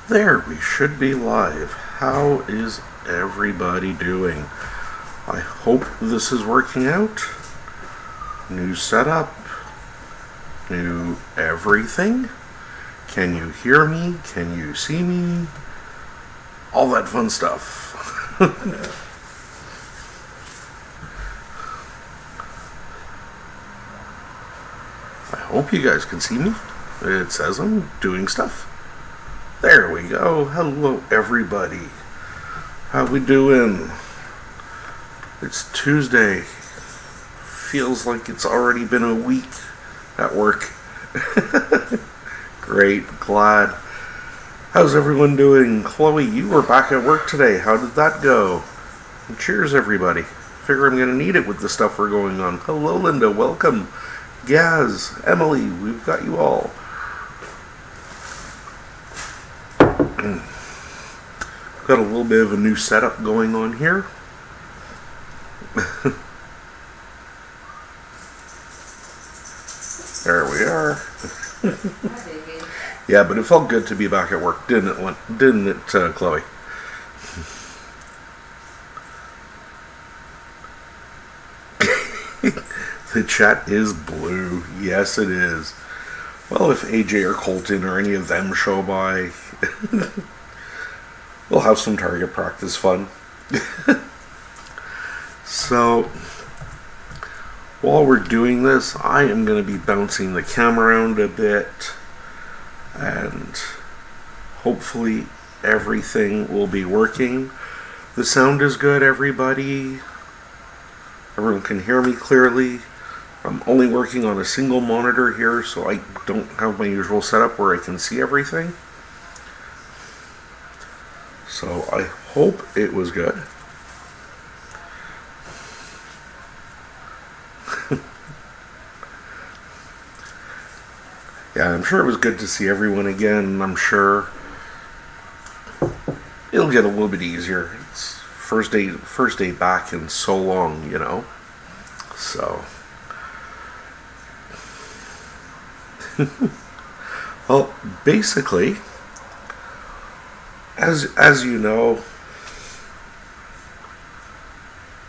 There, we should be live. How is everybody doing? I hope this is working out. New setup. New everything. Can you hear me? Can you see me? All that fun stuff. I hope you guys can see me. It says I'm doing stuff. There we go. Hello, everybody. How we doing? It's Tuesday. Feels like it's already been a week at work. Great. Glad. How's everyone doing? Chloe, you were back at work today. How did that go? And cheers, everybody. Figure I'm going to need it with the stuff we're going on. Hello, Linda. Welcome. Gaz, Emily, we've got you all. Got a little bit of a new setup going on here. There we are. Yeah, but it felt good to be back at work, didn't it, Chloe? The chat is blue. Yes, it is. Well, if AJ or Colton or any of them show by, we'll have some target practice fun. So, while we're doing this, I am going to be bouncing the camera around a bit, and hopefully everything will be working. The sound is good, everybody. Everyone can hear me clearly. I'm only working on a single monitor here, so I don't have my usual setup where I can see everything. So I hope it was good. Yeah, I'm sure it was good to see everyone again. I'm sure it'll get a little bit easier. It's first day back in so long, you know. So, well, basically, as you know,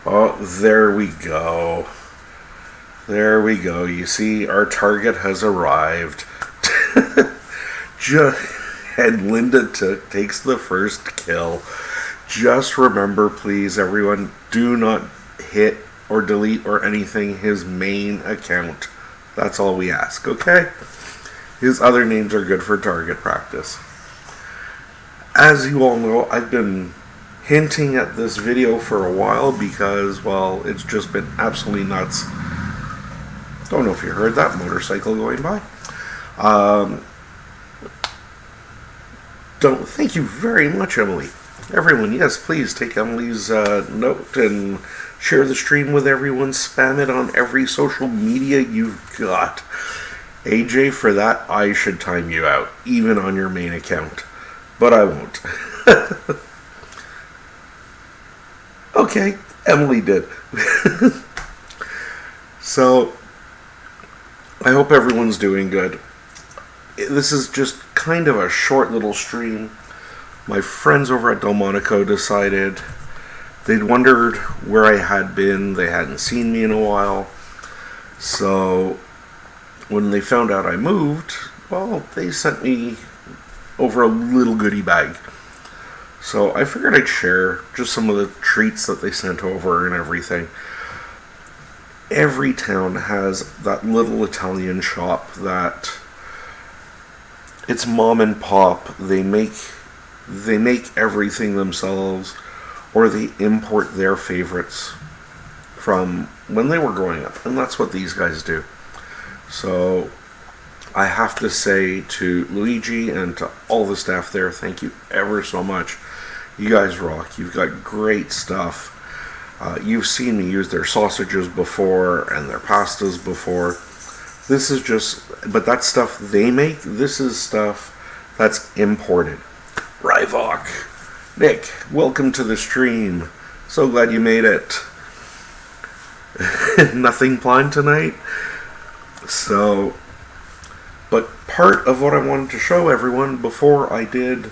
oh, there we go. There we go. You see, our target has arrived. And Linda takes the first kill. Just remember, please, everyone, do not hit or delete or anything his main account. That's all we ask, okay? His other names are good for target practice. As you all know, I've been hinting at this video for a while because, well, it's just been absolutely nuts. Don't know if you heard that motorcycle going by. Thank you very much, Emily. Everyone, yes, please take Emily's note and share the stream with everyone. Spam it on every social media you've got. AJ, for that, I should time you out, even on your main account. But I won't. Okay, Emily did. So, I hope everyone's doing good. This is just kind of a short little stream. My friends over at Monaco decided they'd wondered where I had been. They hadn't seen me in a while. So when they found out I moved, well, they sent me over a little goodie bag. So I figured I'd share just some of the treats that they sent over and everything. Every town has that little Italian shop that it's mom and pop. They make everything themselves, or they import their favorites from when they were growing up, and that's what these guys do. So I have to say to Luigi and to all the staff there, thank you ever so much. You guys rock. You've got great stuff. You've seen me use their sausages before and their pastas before. This is just, but that stuff they make, this is stuff that's imported. Ryvok, Nick, welcome to the stream. So glad you made it. Nothing planned tonight. So, but part of what I wanted to show everyone before I did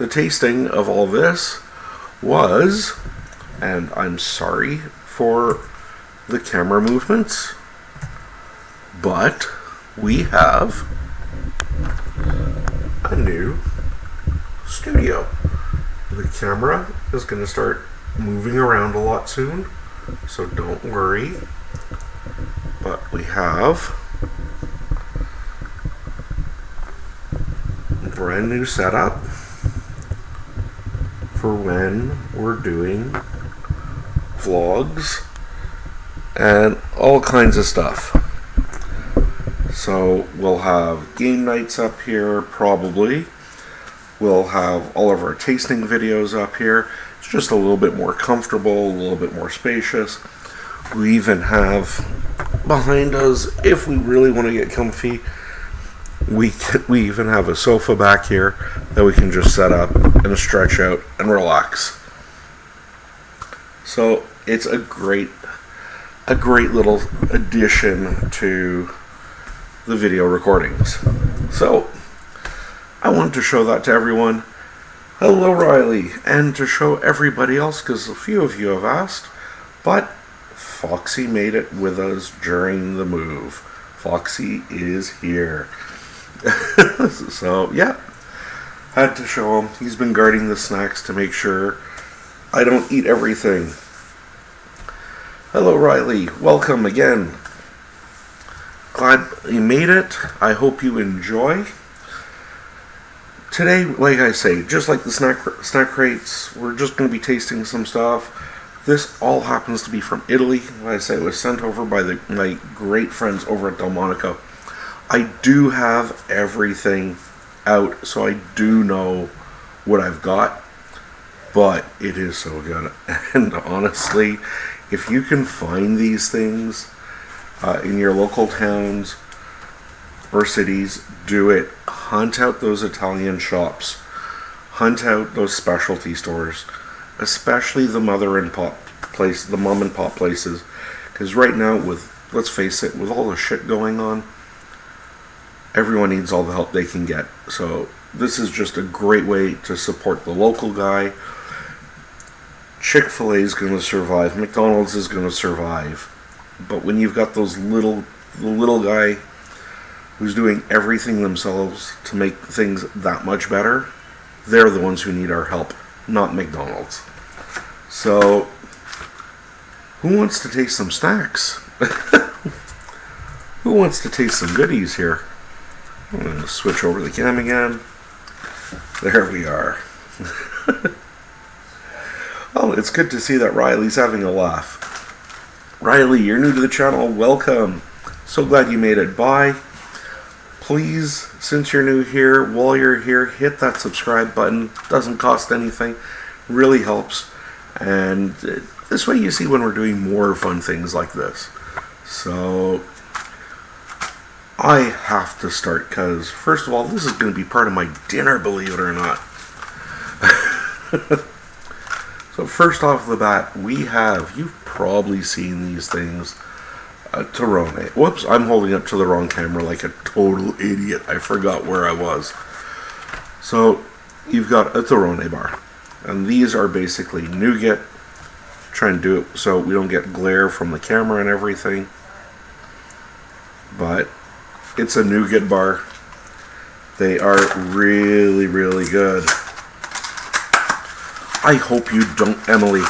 the tasting of all this was, and I'm sorry for the camera movements, but we have a new studio. The camera is going to start moving around a lot soon, so don't worry. But we have a brand new setup for when we're doing vlogs and all kinds of stuff. So we'll have game nights up here, probably. We'll have all of our tasting videos up here. It's just a little bit more comfortable, a little bit more spacious. We even have behind us, if we really want to get comfy, we even have a sofa back here that we can just set up and stretch out and relax. So it's a great little addition to the video recordings. So I wanted to show that to everyone. Hello, Riley, and to show everybody else, because a few of you have asked, but Foxy made it with us during the move. Foxy is here. So, yeah, had to show him. He's been guarding the snacks to make sure I don't eat everything. Hello, Riley. Welcome again. Glad you made it. I hope you enjoy. Today, like I say, just like the snack crates, we're just going to be tasting some stuff. This all happens to be from Italy. Like I say, it was sent over by my great friends over at Monaco. I do have everything out, so I do know what I've got, but it is so good. And honestly, if you can find these things in your local towns or cities, do it. Hunt out those Italian shops. Hunt out those specialty stores, especially the mom and pop places. Because right now, let's face it, with all the shit going on, everyone needs all the help they can get. So this is just a great way to support the local guy. Chick-fil-A is going to survive. McDonald's is going to survive. But when you've got the little guy who's doing everything themselves to make things that much better, they're the ones who need our help, not McDonald's. So, who wants to taste some snacks? Who wants to taste some goodies here? I'm going to switch over the cam again. There we are. Oh, it's good to see that Riley's having a laugh. Riley, you're new to the channel. Welcome. So glad you made it. Bye. Please, since you're new here, while you're here, hit that subscribe button. Doesn't cost anything. Really helps. And this way you see when we're doing more fun things like this. So I have to start because, first of all, this is going to be part of my dinner, believe it or not. So first off the bat, you've probably seen these things, Torone. Whoops, I'm holding up to the wrong camera like a total idiot. I forgot where I was. So you've got a Torone bar. And these are basically nougat. Trying to do it so we don't get glare from the camera and everything. But it's a nougat bar. They are really, really good. I hope you don't, Emily.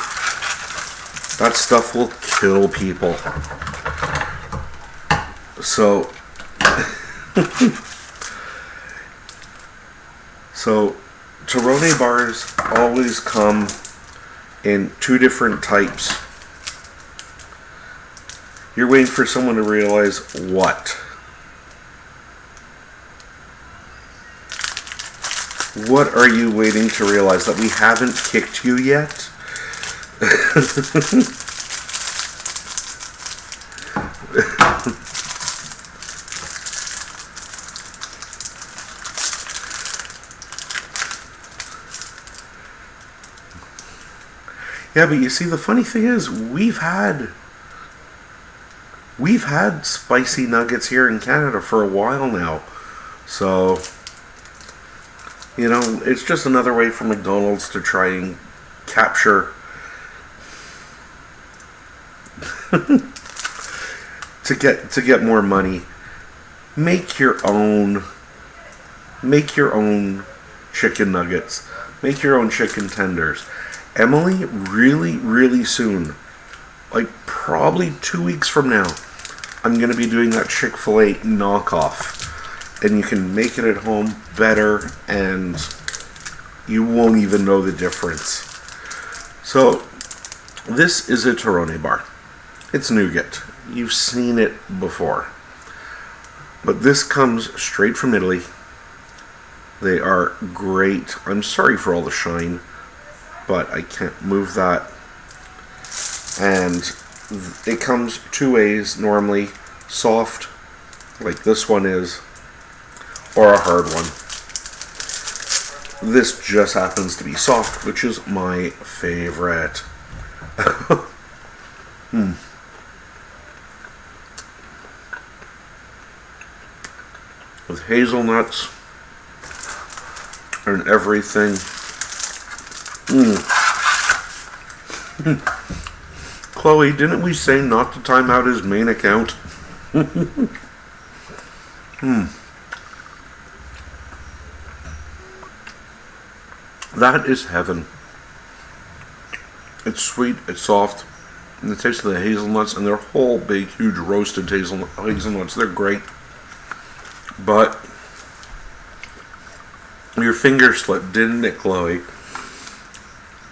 That stuff will kill people. So, Torone bars always come in two different types. You're waiting for someone to realize what? What are you waiting to realize? That we haven't kicked you yet? Yeah, but you see, the funny thing is, we've had spicy nuggets here in Canada for a while now. So You know, it's just another way for McDonald's to try and capture to get more money. Make your own chicken nuggets. Make your own chicken tenders. Emily, really, really soon, like probably 2 weeks from now, I'm going to be doing that Chick-fil-A knockoff. And you can make it at home better, and you won't even know the difference. So, this is a Torrone bar. It's nougat. You've seen it before. But this comes straight from Italy. They are great. I'm sorry for all the shine, but I can't move that. And it comes two ways normally. Soft, like this one is, or a hard one. This just happens to be soft, which is my favorite. With hazelnuts and everything. Chloe, didn't we say not to time out his main account? That is heaven. It's sweet, it's soft, and the taste of the hazelnuts, and they're whole big, huge roasted hazelnuts. They're great. But your finger slipped, didn't it, Chloe?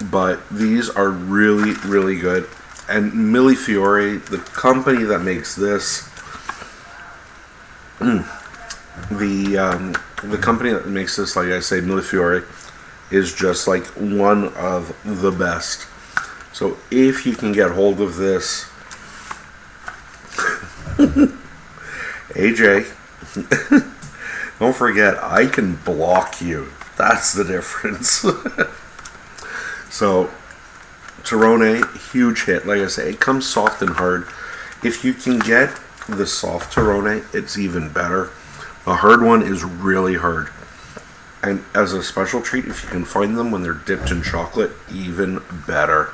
But these are really, really good. And Millefiore, the company that makes this, the company that makes this, like I say, Millefiore, is just like one of the best. So if you can get hold of this, AJ, don't forget, I can block you. That's the difference. So, Torrone, huge hit. Like I say, it comes soft and hard. If you can get the soft Torrone, it's even better. The hard one is really hard. And as a special treat, if you can find them when they're dipped in chocolate, even better.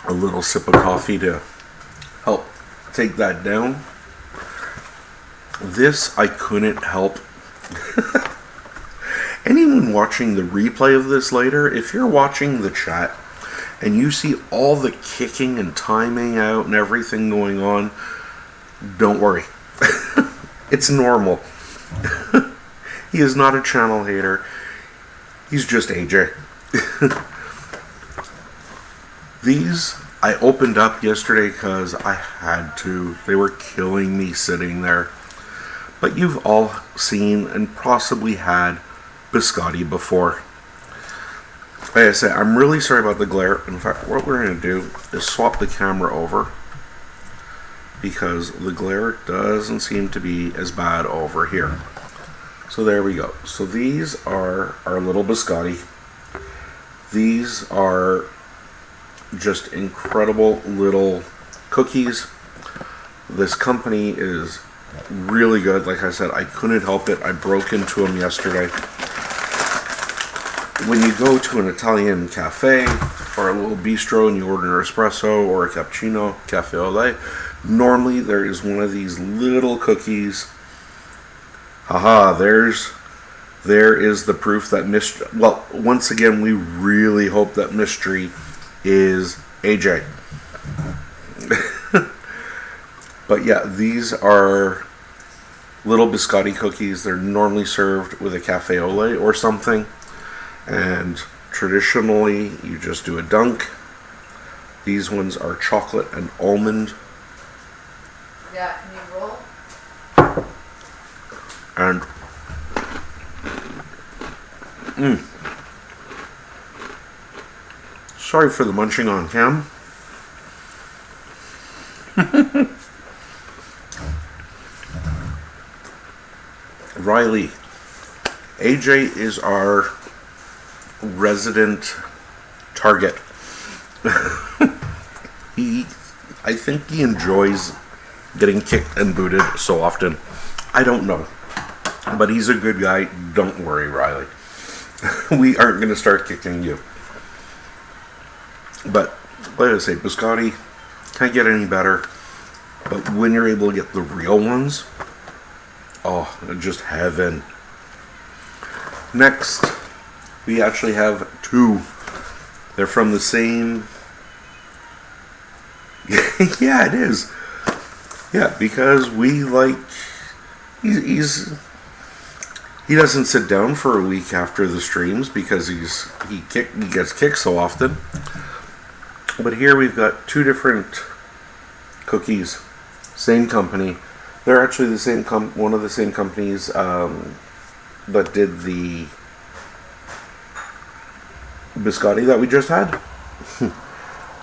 A little sip of coffee to help take that down. This, I couldn't help. Anyone watching the replay of this later, if you're watching the chat and you see all the kicking and timing out and everything going on, don't worry. It's normal. He is not a channel hater. He's just AJ. These I opened up yesterday because I had to. They were killing me sitting there. But you've all seen and possibly had biscotti before. Like I said, I'm really sorry about the glare. In fact, what we're going to do is swap the camera over, because the glare doesn't seem to be as bad over here. So there we go. So these are our little biscotti. These are just incredible little cookies. This company is really good. Like I said, I couldn't help it. I broke into them yesterday. When you go to an Italian cafe or a little bistro and you order an espresso or a cappuccino, cafe au lait, normally there is one of these little cookies. Haha, there is the proof that mystery. Well, once again, we really hope that mystery is AJ. But yeah, these are little biscotti cookies. They're normally served with a cafe au lait or something. And traditionally, you just do a dunk. These ones are chocolate and almond. Yeah, can you roll? And sorry for the munching on cam. Riley, AJ is our resident target. I think he enjoys getting kicked and booted so often. I don't know. But he's a good guy. Don't worry, Riley. We aren't going to start kicking you. But, like I say, biscotti can't get any better. But when you're able to get the real ones, oh, just heaven. Next, we actually have two. They're from the same... Yeah, it is. Yeah, because we like... He doesn't sit down for a week after the streams because he gets kicked so often. But here we've got two different cookies, same company. They're actually the same one of the same companies that did the biscotti that we just had.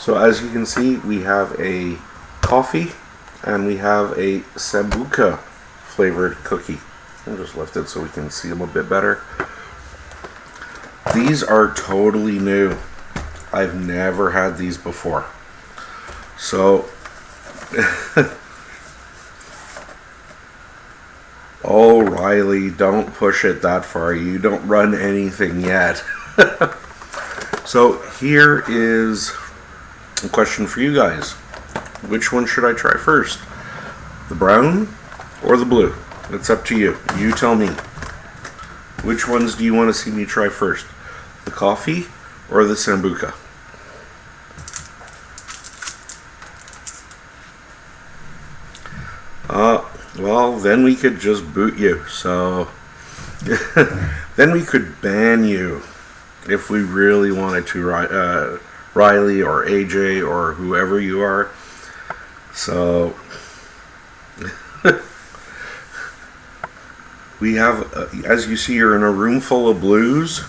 So as you can see, we have a coffee and we have a sambuca flavored cookie. I'll just lift it so we can see them a bit better. These are totally new. I've never had these before. So, oh, Riley, don't push it that far. You don't run anything yet. So, here is a question for you guys. Which one should I try first? The brown or the blue? It's up to you. You tell me. Which ones do you want to see me try first? The coffee or the sambuca? Well, then we could just boot you. So, then we could ban you if we really wanted to, Riley or AJ or whoever you are. So, we have, as you see, you're in a room full of blues,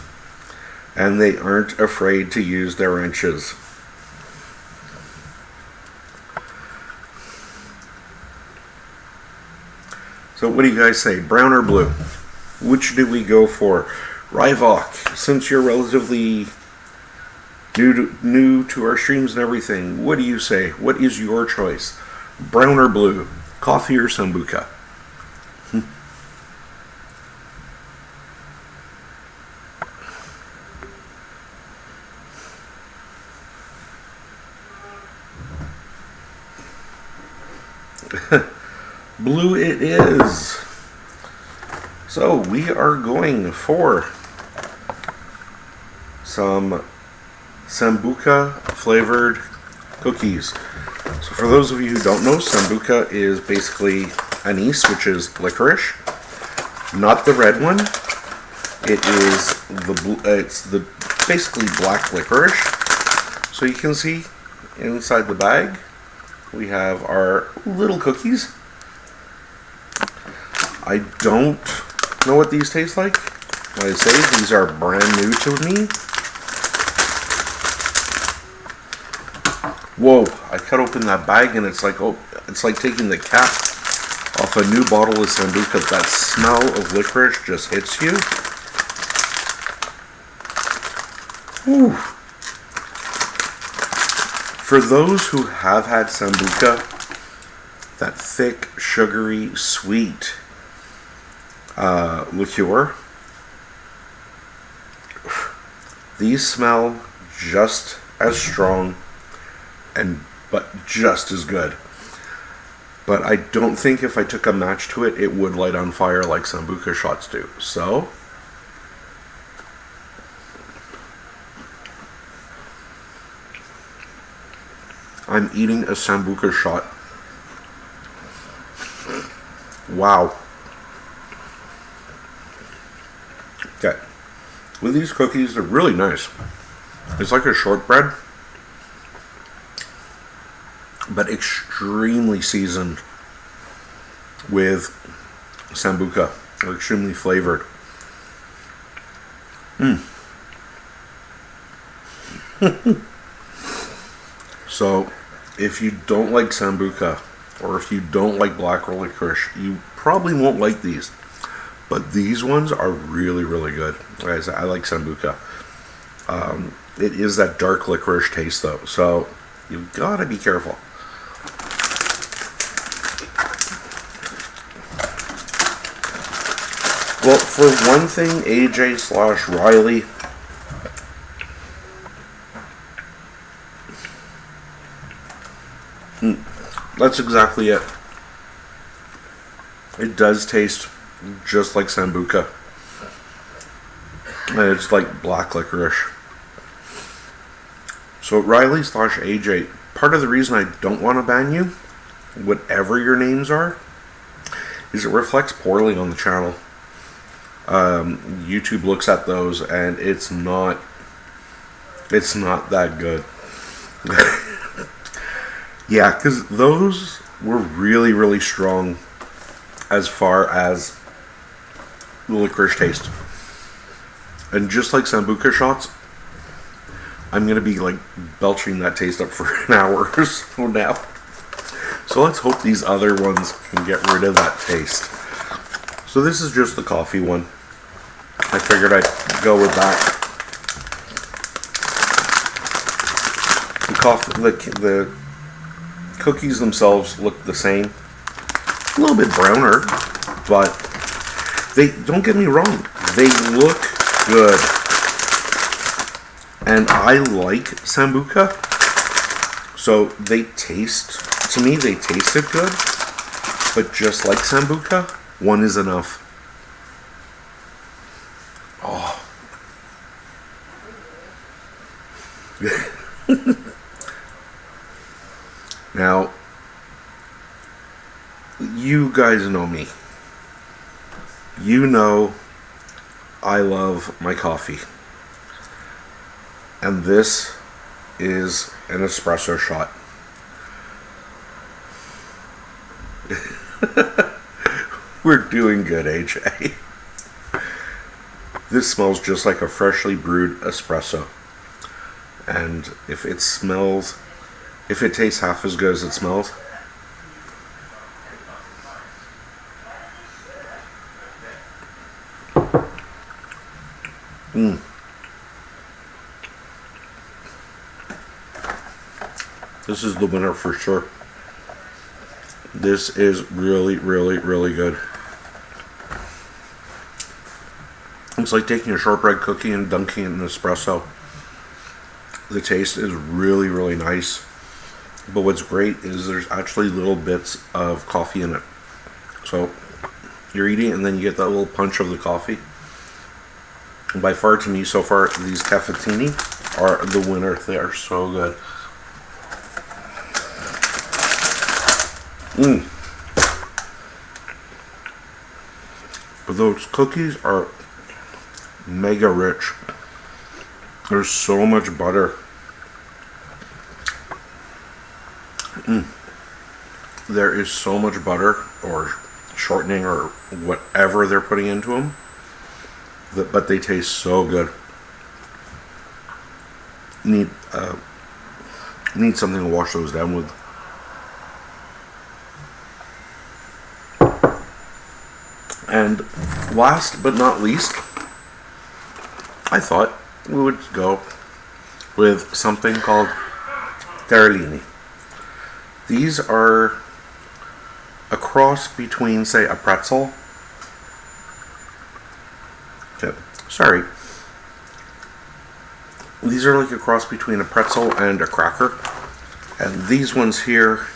and they aren't afraid to use their wrenches. So what do you guys say, brown or blue? Which do we go for? Ryvok, since you're relatively new to our streams and everything, what do you say? What is your choice? Brown or blue? Coffee or sambuca? Blue it is. So we are going for some sambuca flavored cookies. So for those of you who don't know, sambuca is basically anise, which is licorice, not the red one. It is it's the basically black licorice. So you can see inside the bag we have our little cookies. I don't know what these taste like. Like I say, these are brand new to me. Whoa, I cut open that bag and it's like, oh, it's like taking the cap off a new bottle of sambuca. That smell of licorice just hits you. Whew. For those who have had sambuca, that thick, sugary, sweet liqueur, these smell just as strong but just as good. But I don't think if I took a match to it, it would light on fire like sambuca shots do. So, I'm eating a sambuca shot. Wow. Okay. With these cookies, they're really nice. It's like a shortbread, but extremely seasoned with sambuca. They're extremely flavored. So, if you don't like sambuca, or if you don't like black licorice, you probably won't like these. But these ones are really, really good. Guys, I like sambuca. It is that dark licorice taste, though, so you've got to be careful. Well, for one thing, AJ slash Riley, that's exactly it. It does taste just like Sambuca. And it's like black licorice. So Riley slash AJ, part of the reason I don't want to ban you, whatever your names are, is it reflects poorly on the channel. YouTube looks at those and it's not that good. Yeah, because those were really, really strong as far as the licorice taste. And just like Sambuca shots, I'm going to be like belching that taste up for an hour or so now. So let's hope these other ones can get rid of that taste. So this is just the coffee one. I figured I'd go with that. The cookies themselves look the same. A little bit browner, but they, don't get me wrong, they look good. And I like Sambuca, so they taste, to me they tasted good, but just like Sambuca, one is enough. Oh. Now, you guys know me. You know I love my coffee. And this is an espresso shot. We're doing good, AJ. This smells just like a freshly brewed espresso. And if it tastes half as good as it smells, this is the winner for sure. This is really, really, really good. It's like taking a shortbread cookie and dunking it in espresso. The taste is really, really nice. But what's great is there's actually little bits of coffee in it. So you're eating it and then you get that little punch of the coffee. And by far, to me, so far, these cafettini are the winner. They are so good. But those cookies are mega rich. There's so much butter. There is so much butter or shortening or whatever they're putting into them, but they taste so good. Need something to wash those down with. And last but not least, I thought we would go with something called Terrellini. These are a cross between, say, a pretzel. Okay, sorry. These are like a cross between a pretzel and a cracker. And these ones here,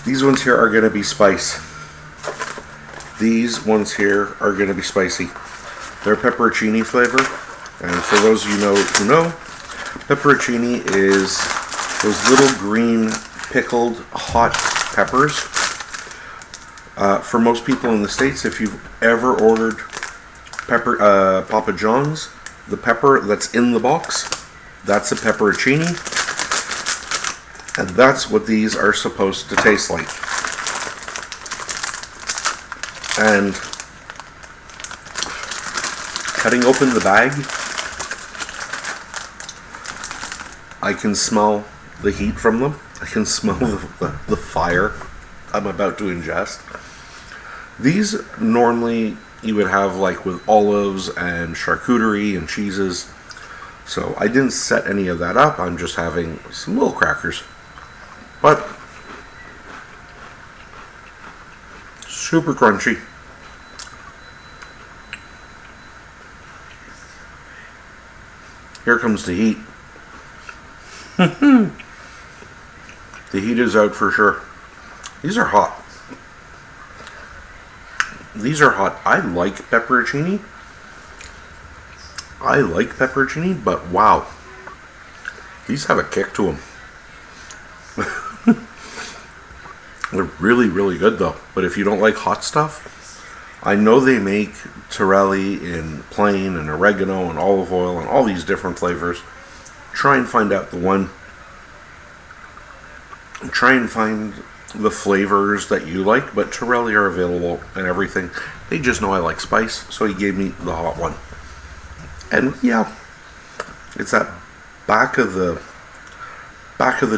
these ones here are going to be spice. These ones here are going to be spicy. They're pepperoncini flavor. And for those of you who know, pepperoncini is those little green pickled hot peppers. For most people in the States, if you've ever ordered Papa John's, the pepper that's in the box, that's a pepperoncini. And that's what these are supposed to taste like. And cutting open the bag, I can smell the heat from them. I can smell the fire I'm about to ingest. These normally you would have like with olives and charcuterie and cheeses. So I didn't set any of that up. I'm just having some little crackers. But Super crunchy. Here comes the heat. The heat is out for sure. These are hot. These are hot. I like pepperoncini. But wow. These have a kick to them. They're really, really good though. But if you don't like hot stuff, I know they make Torelli in plain and oregano and olive oil and all these different flavors. Try and find out the one. Try and find the flavors that you like, but Torelli are available and everything. They just know I like spice, so he gave me the hot one. And yeah, it's that back of the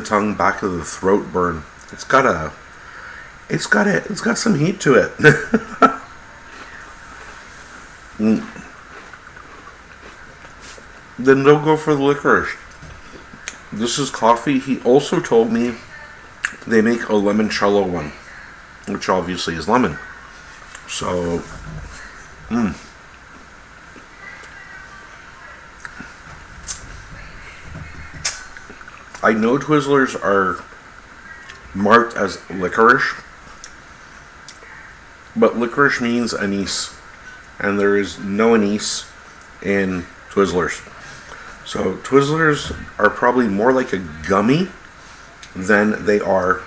tongue, back of the throat burn. It's got some heat to it. Then don't go for the licorice. This is coffee. He also told me they make a limoncello one, which obviously is lemon. So, I know Twizzlers are marked as licorice, but licorice means anise, and there is no anise in Twizzlers. So Twizzlers are probably more like a gummy than they are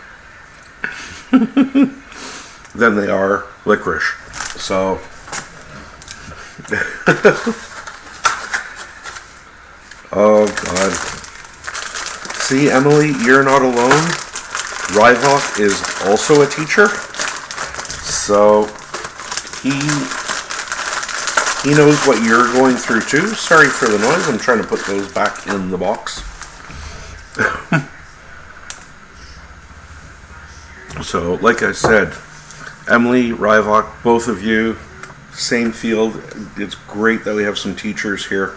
licorice. So oh god. See, Emily, you're not alone. Ryvok is also a teacher. So he knows what you're going through too. Sorry for the noise. I'm trying to put those back in the box. So, like I said, Emily, Ryvok, both of you, same field. It's great that we have some teachers here.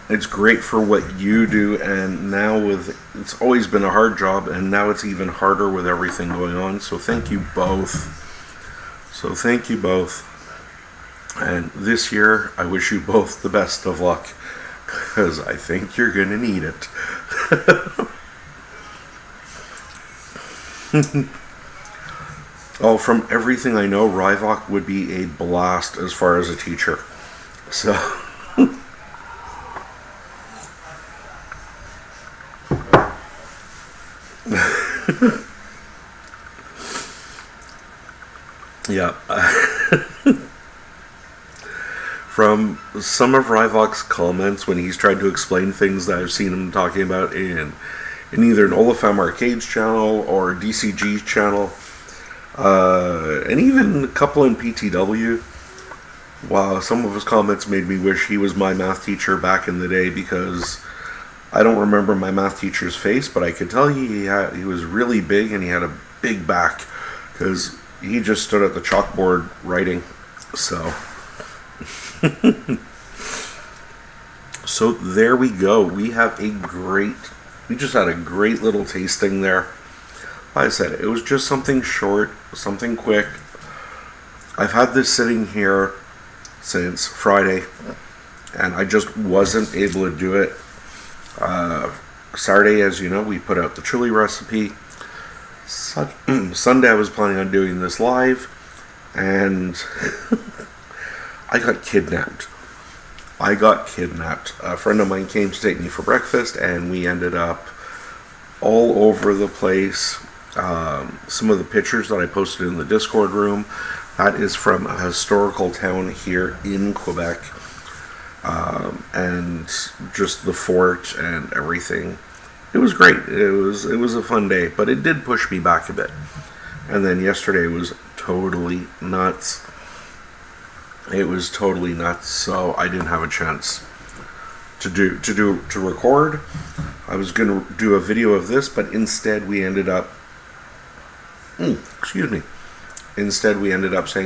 It's great for what you do, and now it's always been a hard job, and now it's even harder with everything going on. So thank you both. And this year, I wish you both the best of luck, because I think you're going to need it. Oh, from everything I know, Ryvok would be a blast as far as a teacher. So... yeah. From some of Ryvok's comments when he's tried to explain things that I've seen him talking about in either an Olafam Arcades channel or DCG channel, and even a couple in PTW. Wow, some of his comments made me wish he was my math teacher back in the day, because I don't remember my math teacher's face, but I could tell he was really big and he had a big back, because he just stood at the chalkboard writing. So so there we go. We just had a great little tasting there. Like I said, it was just something short, something quick. I've had this sitting here since Friday, and I just wasn't able to do it. Saturday, as you know, we put out the chili recipe. Sunday I was planning on doing this live, and I got kidnapped. A friend of mine came to take me for breakfast, and we ended up all over the place. Some of the pictures that I posted in the Discord room, that is from a historical town here in Quebec, and just the fort and everything. It was great. It was a fun day, but it did push me back a bit. And then yesterday was totally nuts. It was totally nuts, so I didn't have a chance to record. I was going to do a video of this, but instead we ended up saying,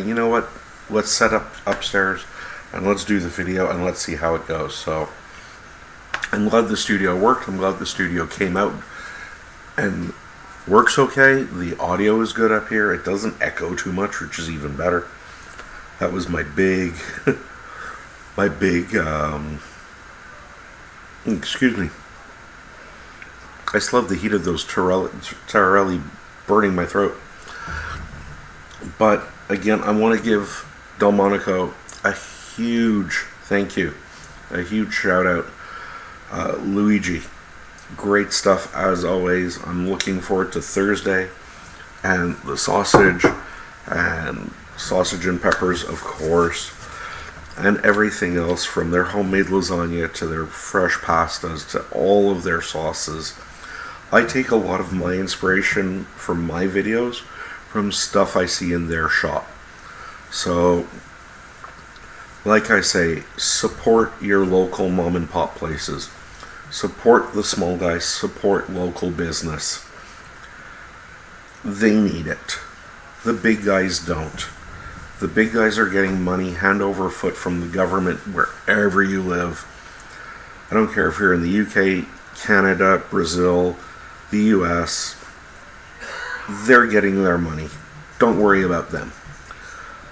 you know what, let's set up upstairs and let's do the video and let's see how it goes. So I'm glad the studio worked. I'm glad the studio came out, and Works okay. The audio is good up here. It doesn't echo too much, which is even better. That was my big, my big, excuse me. I still have the heat of those Tarelli burning my throat. But again, I want to give Delmonico a huge thank you, a huge shout out. Luigi, great stuff as always. I'm looking forward to Thursday and the sausage and peppers, of course, and everything else from their homemade lasagna to their fresh pastas to all of their sauces. I take a lot of my inspiration from my videos from stuff I see in their shop. So, like I say, support your local mom and pop places. Support the small guys, support local business. They need it. The big guys don't. The big guys are getting money hand over foot from the government wherever you live. I don't care if you're in the UK, Canada, Brazil, the US. They're getting their money. Don't worry about them.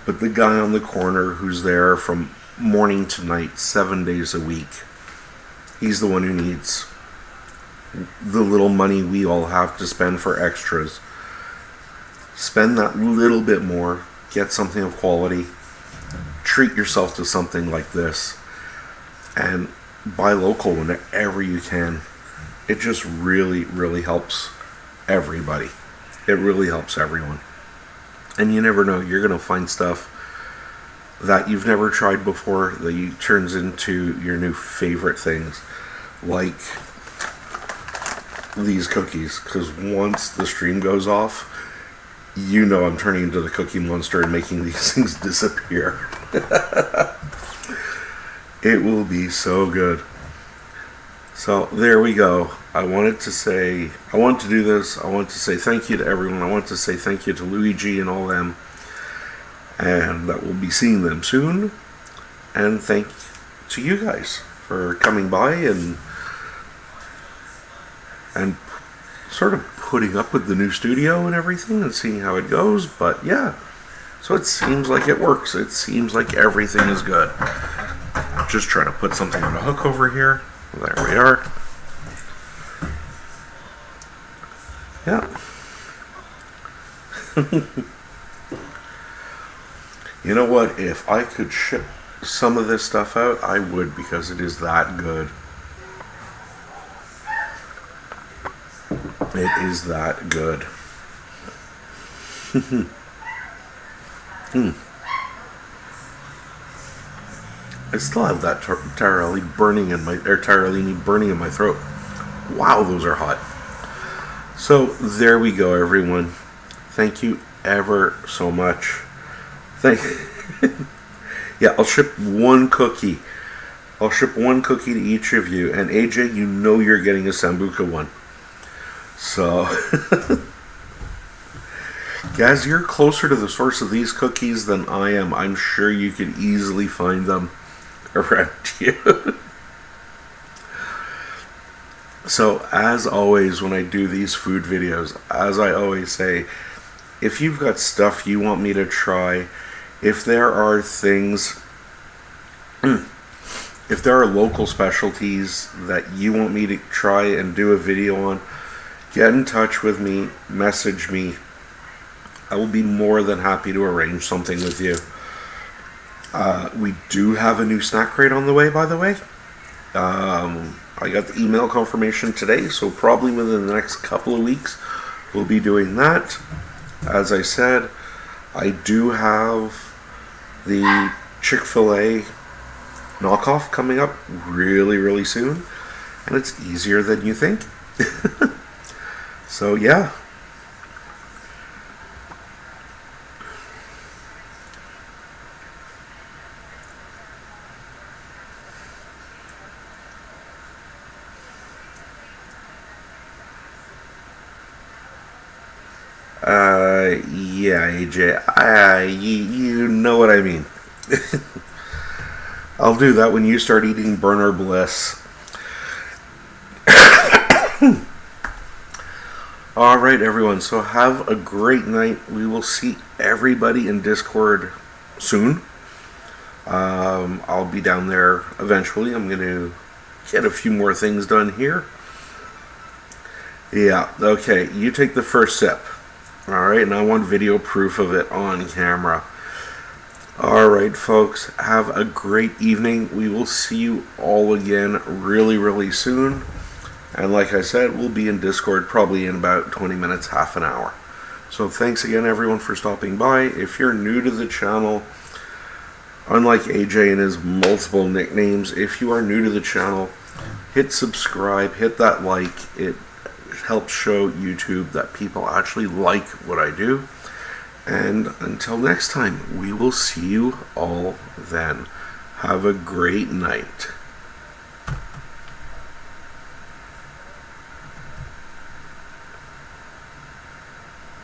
But the guy on the corner who's there from morning to night, 7 days a week, he's the one who needs the little money we all have to spend for extras. Spend that little bit more, get something of quality, treat yourself to something like this, and buy local whenever you can. It just really, really helps everybody. It really helps everyone. And you never know, you're going to find stuff that you've never tried before that turns into your new favorite things. Like these cookies, because once the stream goes off, you know I'm turning into the Cookie Monster and making these things disappear. It will be so good. So there we go. I wanted to do this. I want to say thank you to everyone. I want to say thank you to Luigi and all them. And that we'll be seeing them soon. And thank to you guys for coming by and sort of putting up with the new studio and everything and seeing how it goes. But yeah, so it seems like it works. It seems like everything is good. Just trying to put something on a hook over here. There we are. Yeah. You know what? If I could ship some of this stuff out, I would, because it is that good. It is that good. I still have that Tarellini burning in my throat. Wow, those are hot. So there we go, everyone. Thank you ever so much. Yeah, I'll ship one cookie. I'll ship one cookie to each of you. And AJ, you know you're getting a Sambuca one. So, guys, you're closer to the source of these cookies than I am. I'm sure you could easily find them around you. So, as always, when I do these food videos, as I always say, if you've got stuff you want me to try, if there are things, if there are local specialties that you want me to try and do a video on, get in touch with me, message me. I will be more than happy to arrange something with you. We do have a new snack crate on the way, by the way. I got the email confirmation today, so probably within the next couple of weeks we'll be doing that. As I said, I do have the Chick-fil-A knockoff coming up really, really soon, and it's easier than you think. So yeah. Yeah, AJ, you know what I mean. I'll do that when you start eating Burner Bliss. All right, everyone. So have a great night. We will see everybody in Discord soon. I'll be down there eventually. I'm going to get a few more things done here. Yeah, okay. You take the first sip. All right, and I want video proof of it on camera. All right, folks. Have a great evening. We will see you all again really, really soon. And like I said, we'll be in Discord probably in about 20 minutes, half an hour. So thanks again, everyone, for stopping by. If you're new to the channel, unlike AJ and his multiple nicknames, if you are new to the channel, hit subscribe, hit that like. It helps show YouTube that people actually like what I do. And until next time, we will see you all then. Have a great night.